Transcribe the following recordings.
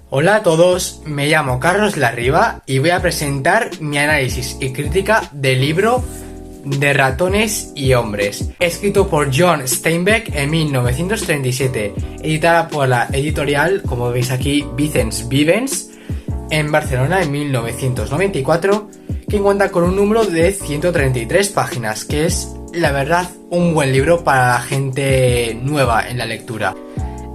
Hola a todos, me llamo Carlos Larriba y voy a presentar mi análisis y crítica del libro de Ratones y Hombres, escrito por John Steinbeck en 1937, editada por la editorial, como veis aquí, Vicens Vivens, en Barcelona en 1994, que cuenta con un número de 133 páginas, que es, la verdad, un buen libro para la gente nueva en la lectura.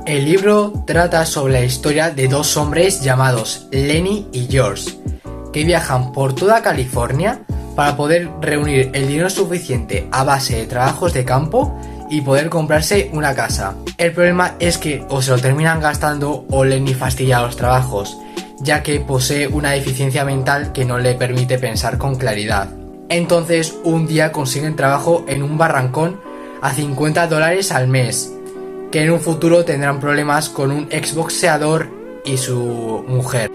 El libro trata sobre la historia de dos hombres llamados Lenny y George, que viajan por toda California para poder reunir el dinero suficiente a base de trabajos de campo y poder comprarse una casa. El problema es que o se lo terminan gastando o Lenny fastidia los trabajos, ya que posee una deficiencia mental que no le permite pensar con claridad. Entonces un día consiguen trabajo en un barrancón a $50 al mes, que en un futuro tendrán problemas con un exboxeador y su mujer.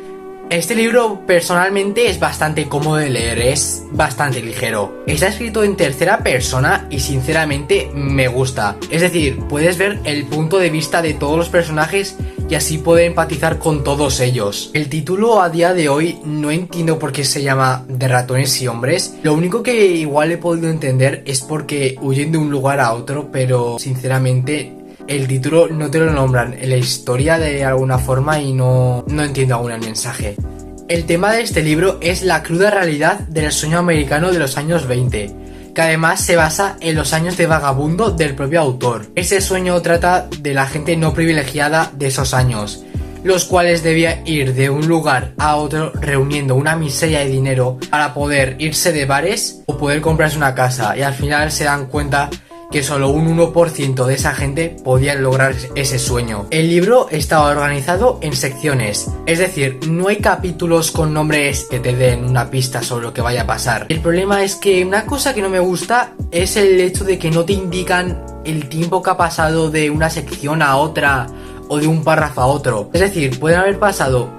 Este libro personalmente es bastante cómodo de leer, es bastante ligero. Está escrito en tercera persona y sinceramente me gusta. Es decir, puedes ver el punto de vista de todos los personajes y así poder empatizar con todos ellos. El título a día de hoy no entiendo por qué se llama De Ratones y Hombres. Lo único que igual he podido entender es porque huyen de un lugar a otro, pero sinceramente el título no te lo nombran en la historia de alguna forma y no entiendo aún el mensaje. El tema de este libro es la cruda realidad del sueño americano de los años 20, que además se basa en los años de vagabundo del propio autor. Ese sueño trata de la gente no privilegiada de esos años, los cuales debían ir de un lugar a otro reuniendo una miseria de dinero para poder irse de bares o poder comprarse una casa, y al final se dan cuenta que solo un 1% de esa gente podía lograr ese sueño. El libro está organizado en secciones, es decir, no hay capítulos con nombres que te den una pista sobre lo que vaya a pasar. El problema es que una cosa que no me gusta es el hecho de que no te indican el tiempo que ha pasado de una sección a otra o de un párrafo a otro. Es decir, pueden haber pasado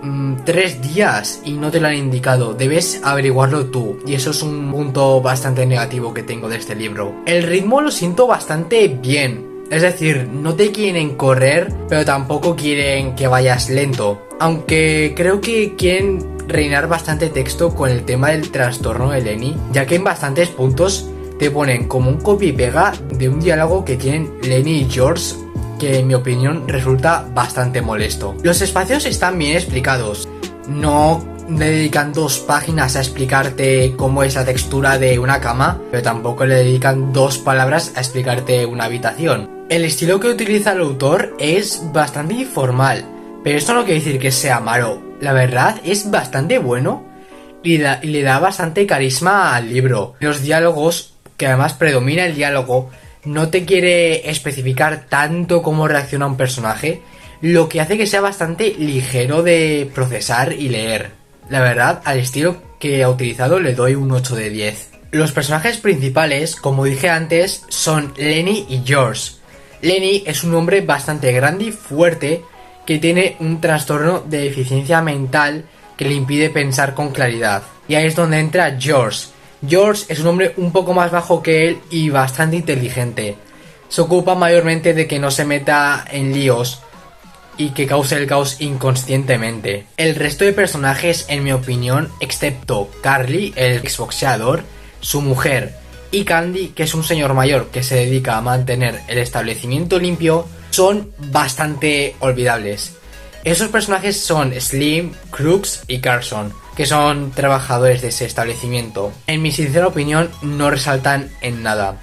3 días y no te lo han indicado. Debes averiguarlo tú, y eso es un punto bastante negativo que tengo de este libro. El ritmo lo siento bastante bien. Es decir, no te quieren correr, pero tampoco quieren que vayas lento. Aunque creo que quieren rellenar bastante texto con el tema del trastorno de Lenny, ya que en bastantes puntos te ponen como un copia y pega de un diálogo que tienen Lenny y George, que en mi opinión resulta bastante molesto. Los espacios están bien explicados. No le dedican 2 páginas a explicarte cómo es la textura de una cama, pero tampoco le dedican 2 palabras a explicarte una habitación. El estilo que utiliza el autor es bastante informal, pero esto no quiere decir que sea malo. La verdad es bastante bueno y le da bastante carisma al libro. Los diálogos, que además predomina el diálogo, no te quiere especificar tanto cómo reacciona un personaje, lo que hace que sea bastante ligero de procesar y leer. La verdad, al estilo que ha utilizado le doy un 8 de 10. Los personajes principales, como dije antes, son Lenny y George. Lenny es un hombre bastante grande y fuerte que tiene un trastorno de deficiencia mental que le impide pensar con claridad. Y ahí es donde entra George. George es un hombre un poco más bajo que él y bastante inteligente. Se ocupa mayormente de que no se meta en líos y que cause el caos inconscientemente. El resto de personajes, en mi opinión, excepto Carly, el exboxeador, su mujer, y Candy, que es un señor mayor que se dedica a mantener el establecimiento limpio, son bastante olvidables. Esos personajes son Slim, Crooks y Carson, que son trabajadores de ese establecimiento. En mi sincera opinión, no resaltan en nada.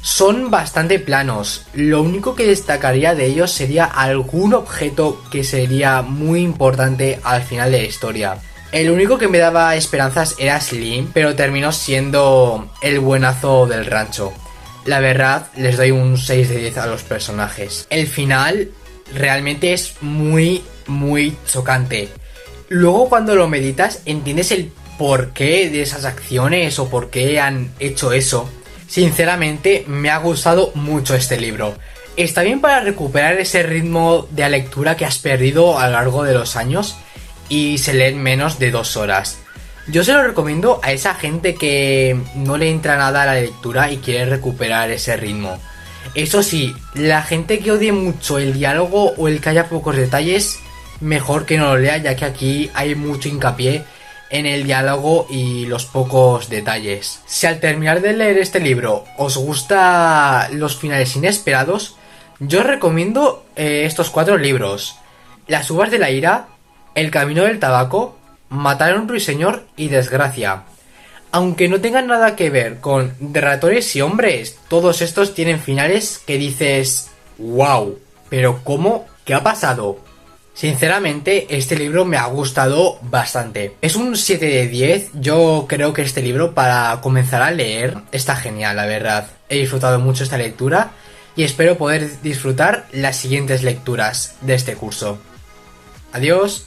Son bastante planos. Lo único que destacaría de ellos sería algún objeto que sería muy importante al final de la historia. El único que me daba esperanzas era Slim, pero terminó siendo el buenazo del rancho. La verdad, les doy un 6 de 10 a los personajes. El final realmente es muy chocante. Luego, cuando lo meditas, entiendes el porqué de esas acciones o por qué han hecho eso. Sinceramente, me ha gustado mucho este libro. Está bien para recuperar ese ritmo de lectura que has perdido a lo largo de los años y se lee en menos de 2 horas. Yo se lo recomiendo a esa gente que no le entra nada a la lectura y quiere recuperar ese ritmo. Eso sí, la gente que odie mucho el diálogo o el que haya pocos detalles, mejor que no lo lea, ya que aquí hay mucho hincapié en el diálogo y los pocos detalles. Si al terminar de leer este libro os gustan los finales inesperados, yo os recomiendo estos 4 libros: Las uvas de la ira, El camino del tabaco, Matar a un ruiseñor y Desgracia. Aunque no tengan nada que ver con de ratones y hombres, todos estos tienen finales que dices wow, pero ¿cómo? ¿Qué ha pasado? Sinceramente, este libro me ha gustado bastante. Es un 7 de 10. Yo creo que este libro, para comenzar a leer, está genial, la verdad. He disfrutado mucho esta lectura y espero poder disfrutar las siguientes lecturas de este curso. Adiós.